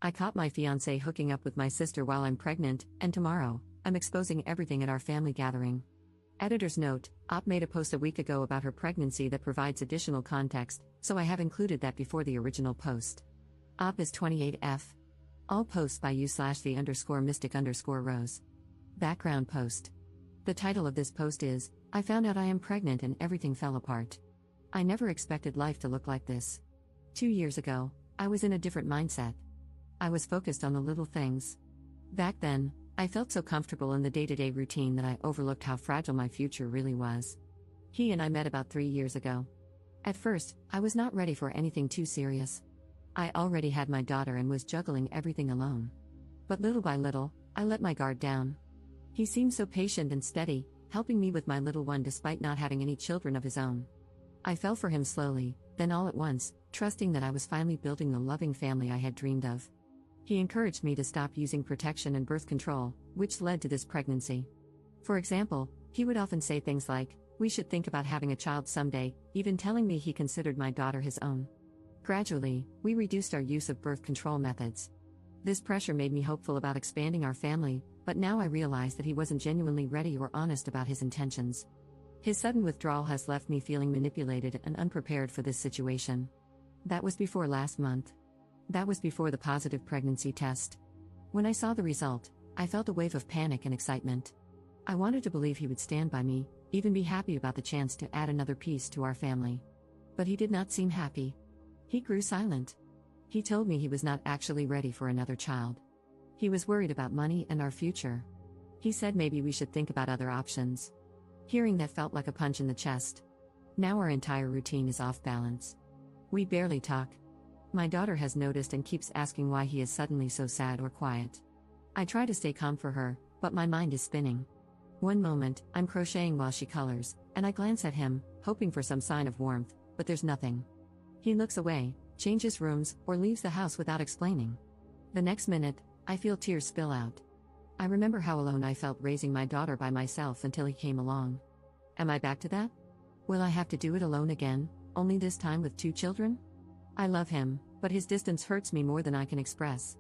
I caught my fiancé hooking up with my sister while I'm pregnant, and tomorrow, I'm exposing everything at our family gathering. Editor's note: Op made a post a week ago about her pregnancy that provides additional context, so I have included that before the original post. Op is 28F. All posts by you/the_mystic_rose. Background post. The title of this post is, I found out I am pregnant and everything fell apart. I never expected life to look like this. 2 years ago, I was in a different mindset. I was focused on the little things. Back then, I felt so comfortable in the day-to-day routine that I overlooked how fragile my future really was. He and I met about 3 years ago. At first, I was not ready for anything too serious. I already had my daughter and was juggling everything alone. But little by little, I let my guard down. He seemed so patient and steady, helping me with my little one despite not having any children of his own. I fell for him slowly, then all at once, trusting that I was finally building the loving family I had dreamed of. He encouraged me to stop using protection and birth control, which led to this pregnancy. For example, he would often say things like, "We should think about having a child someday," even telling me he considered my daughter his own. Gradually, we reduced our use of birth control methods. This pressure made me hopeful about expanding our family, but now I realize that he wasn't genuinely ready or honest about his intentions. His sudden withdrawal has left me feeling manipulated and unprepared for this situation. That was before last month. That was before the positive pregnancy test. When I saw the result, I felt a wave of panic and excitement. I wanted to believe he would stand by me, even be happy about the chance to add another piece to our family. But he did not seem happy. He grew silent. He told me he was not actually ready for another child. He was worried about money and our future. He said maybe we should think about other options. Hearing that felt like a punch in the chest. Now our entire routine is off balance. We barely talk. My daughter has noticed and keeps asking why he is suddenly so sad or quiet. I try to stay calm for her, but my mind is spinning. One moment, I'm crocheting while she colors, and I glance at him, hoping for some sign of warmth, but there's nothing. He looks away, changes rooms, or leaves the house without explaining. The next minute, I feel tears spill out. I remember how alone I felt raising my daughter by myself until he came along. Am I back to that? Will I have to do it alone again, only this time with 2 children? I love him, but his distance hurts me more than I can express.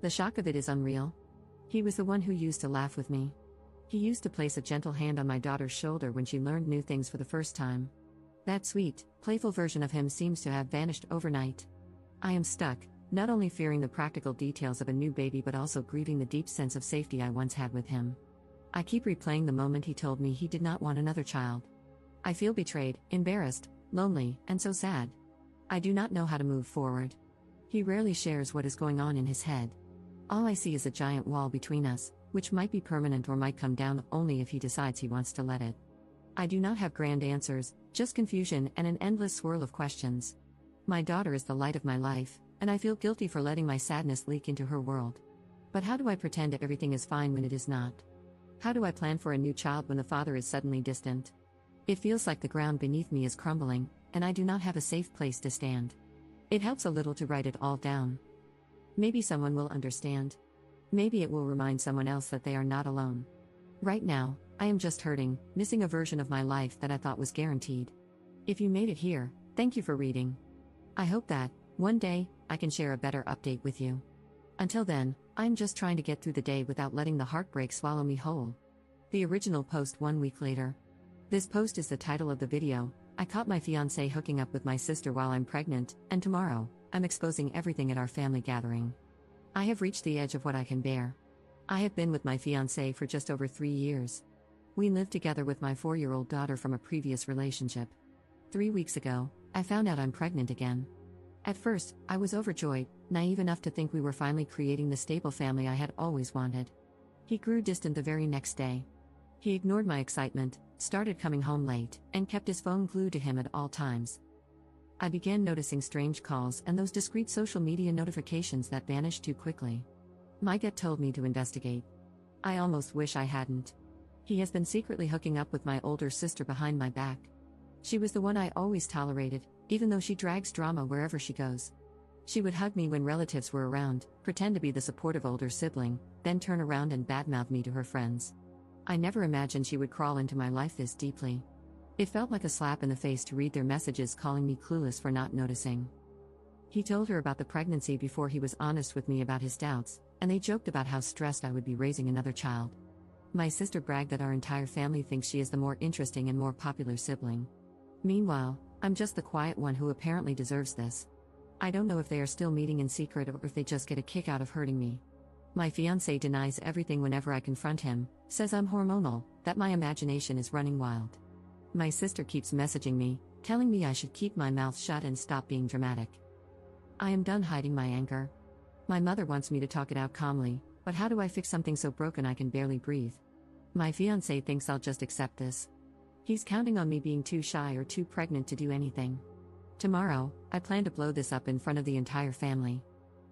The shock of it is unreal. He was the one who used to laugh with me. He used to place a gentle hand on my daughter's shoulder when she learned new things for the first time. That sweet, playful version of him seems to have vanished overnight. I am stuck, not only fearing the practical details of a new baby but also grieving the deep sense of safety I once had with him. I keep replaying the moment he told me he did not want another child. I feel betrayed, embarrassed, lonely, and so sad. I do not know how to move forward. He rarely shares what is going on in his head. All I see is a giant wall between us, which might be permanent or might come down only if he decides he wants to let it. I do not have grand answers, just confusion and an endless swirl of questions. My daughter is the light of my life, and I feel guilty for letting my sadness leak into her world. But how do I pretend everything is fine when it is not? How do I plan for a new child when the father is suddenly distant? It feels like the ground beneath me is crumbling, and I do not have a safe place to stand. It helps a little to write it all down. Maybe someone will understand. Maybe it will remind someone else that they are not alone. Right now, I am just hurting, missing a version of my life that I thought was guaranteed. If you made it here, thank you for reading. I hope that, one day, I can share a better update with you. Until then, I'm just trying to get through the day without letting the heartbreak swallow me whole. The original post 1 week later. This post is the title of the video. I caught my fiancé hooking up with my sister while I'm pregnant, and tomorrow, I'm exposing everything at our family gathering. I have reached the edge of what I can bear. I have been with my fiancé for just over 3 years. We lived together with my 4-year-old daughter from a previous relationship. 3 weeks ago, I found out I'm pregnant again. At first, I was overjoyed, naive enough to think we were finally creating the stable family I had always wanted. He grew distant the very next day. He ignored my excitement, started coming home late, and kept his phone glued to him at all times. I began noticing strange calls and those discreet social media notifications that vanished too quickly. My gut told me to investigate. I almost wish I hadn't. He has been secretly hooking up with my older sister behind my back. She was the one I always tolerated, even though she drags drama wherever she goes. She would hug me when relatives were around, pretend to be the supportive older sibling, then turn around and badmouth me to her friends. I never imagined she would crawl into my life this deeply. It felt like a slap in the face to read their messages calling me clueless for not noticing. He told her about the pregnancy before he was honest with me about his doubts, and they joked about how stressed I would be raising another child. My sister bragged that our entire family thinks she is the more interesting and more popular sibling. Meanwhile, I'm just the quiet one who apparently deserves this. I don't know if they are still meeting in secret or if they just get a kick out of hurting me. My fiancé denies everything whenever I confront him, says I'm hormonal, that my imagination is running wild. My sister keeps messaging me, telling me I should keep my mouth shut and stop being dramatic. I am done hiding my anger. My mother wants me to talk it out calmly, but how do I fix something so broken I can barely breathe? My fiancé thinks I'll just accept this. He's counting on me being too shy or too pregnant to do anything. Tomorrow, I plan to blow this up in front of the entire family.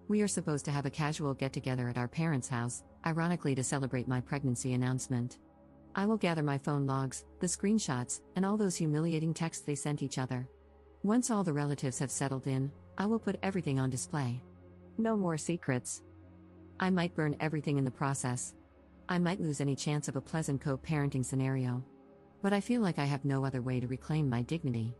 We are supposed to have a casual get-together at our parents' house, ironically to celebrate my pregnancy announcement. I will gather my phone logs, the screenshots, and all those humiliating texts they sent each other. Once all the relatives have settled in, I will put everything on display. No more secrets. I might burn everything in the process. I might lose any chance of a pleasant co-parenting scenario. But I feel like I have no other way to reclaim my dignity.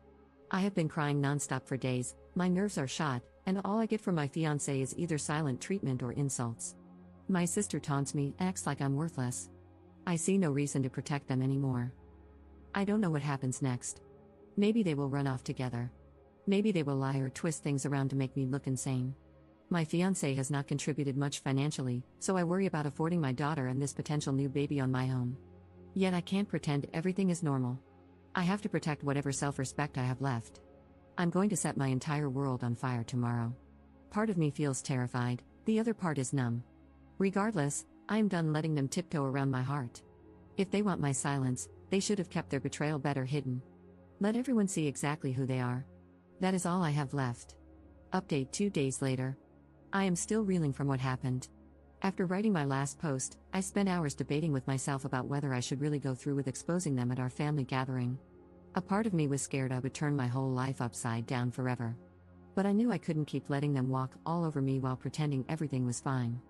I have been crying nonstop for days, my nerves are shot, and all I get from my fiancé is either silent treatment or insults. My sister taunts me, acts like I'm worthless. I see no reason to protect them anymore. I don't know what happens next. Maybe they will run off together. Maybe they will lie or twist things around to make me look insane. My fiancé has not contributed much financially, so I worry about affording my daughter and this potential new baby on my own. Yet I can't pretend everything is normal. I have to protect whatever self-respect I have left. I'm going to set my entire world on fire tomorrow. Part of me feels terrified, the other part is numb. Regardless, I am done letting them tiptoe around my heart. If they want my silence, they should have kept their betrayal better hidden. Let everyone see exactly who they are. That is all I have left. Update 2 days later. I am still reeling from what happened. After writing my last post, I spent hours debating with myself about whether I should really go through with exposing them at our family gathering. A part of me was scared I would turn my whole life upside down forever. But I knew I couldn't keep letting them walk all over me while pretending everything was fine.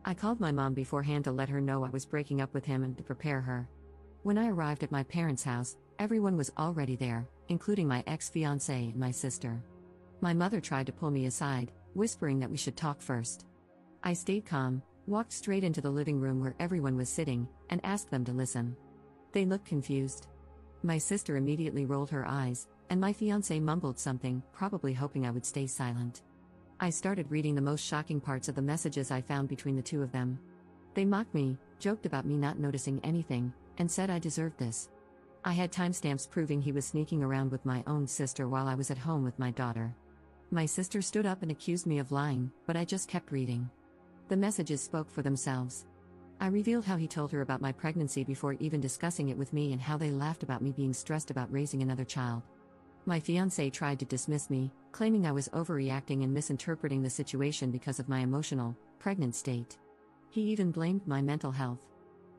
I called my mom beforehand to let her know I was breaking up with him and to prepare her. When I arrived at my parents' house, everyone was already there, including my ex-fiancé and my sister. My mother tried to pull me aside, whispering that we should talk first. I stayed calm, walked straight into the living room where everyone was sitting, and asked them to listen. They looked confused. My sister immediately rolled her eyes, and my fiancé mumbled something, probably hoping I would stay silent. I started reading the most shocking parts of the messages I found between the two of them. They mocked me, joked about me not noticing anything, and said I deserved this. I had timestamps proving he was sneaking around with my own sister while I was at home with my daughter. My sister stood up and accused me of lying, but I just kept reading. The messages spoke for themselves. I revealed how he told her about my pregnancy before even discussing it with me and how they laughed about me being stressed about raising another child. My fiancé tried to dismiss me, claiming I was overreacting and misinterpreting the situation because of my emotional, pregnant state. He even blamed my mental health.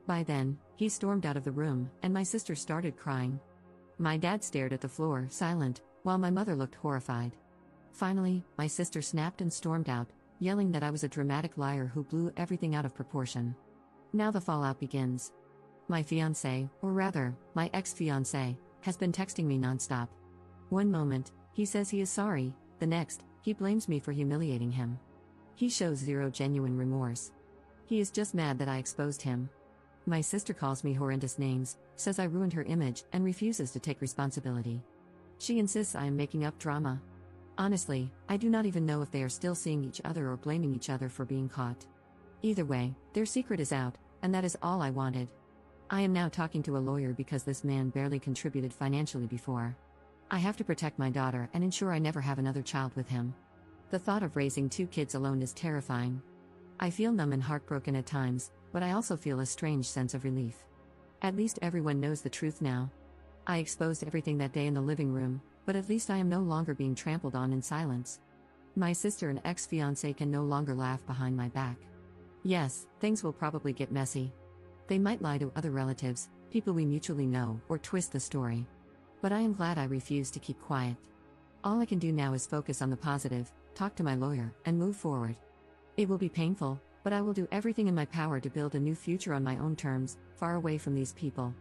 By then, he stormed out of the room, and my sister started crying. My dad stared at the floor, silent, while my mother looked horrified. Finally, my sister snapped and stormed out, yelling that I was a dramatic liar who blew everything out of proportion. Now the fallout begins. My fiancé, or rather, my ex-fiancé, has been texting me nonstop. One moment, he says he is sorry, the next, he blames me for humiliating him. He shows zero genuine remorse. He is just mad that I exposed him. My sister calls me horrendous names, says I ruined her image, and refuses to take responsibility. She insists I am making up drama. Honestly, I do not even know if they are still seeing each other or blaming each other for being caught. Either way, their secret is out, and that is all I wanted. I am now talking to a lawyer because this man barely contributed financially before. I have to protect my daughter and ensure I never have another child with him. The thought of raising 2 kids alone is terrifying. I feel numb and heartbroken at times, but I also feel a strange sense of relief. At least everyone knows the truth now. I exposed everything that day in the living room, but at least I am no longer being trampled on in silence. My sister and ex-fiancé can no longer laugh behind my back. Yes, things will probably get messy. They might lie to other relatives, people we mutually know, or twist the story. But I am glad I refused to keep quiet. All I can do now is focus on the positive, talk to my lawyer, and move forward. It will be painful, but I will do everything in my power to build a new future on my own terms, far away from these people.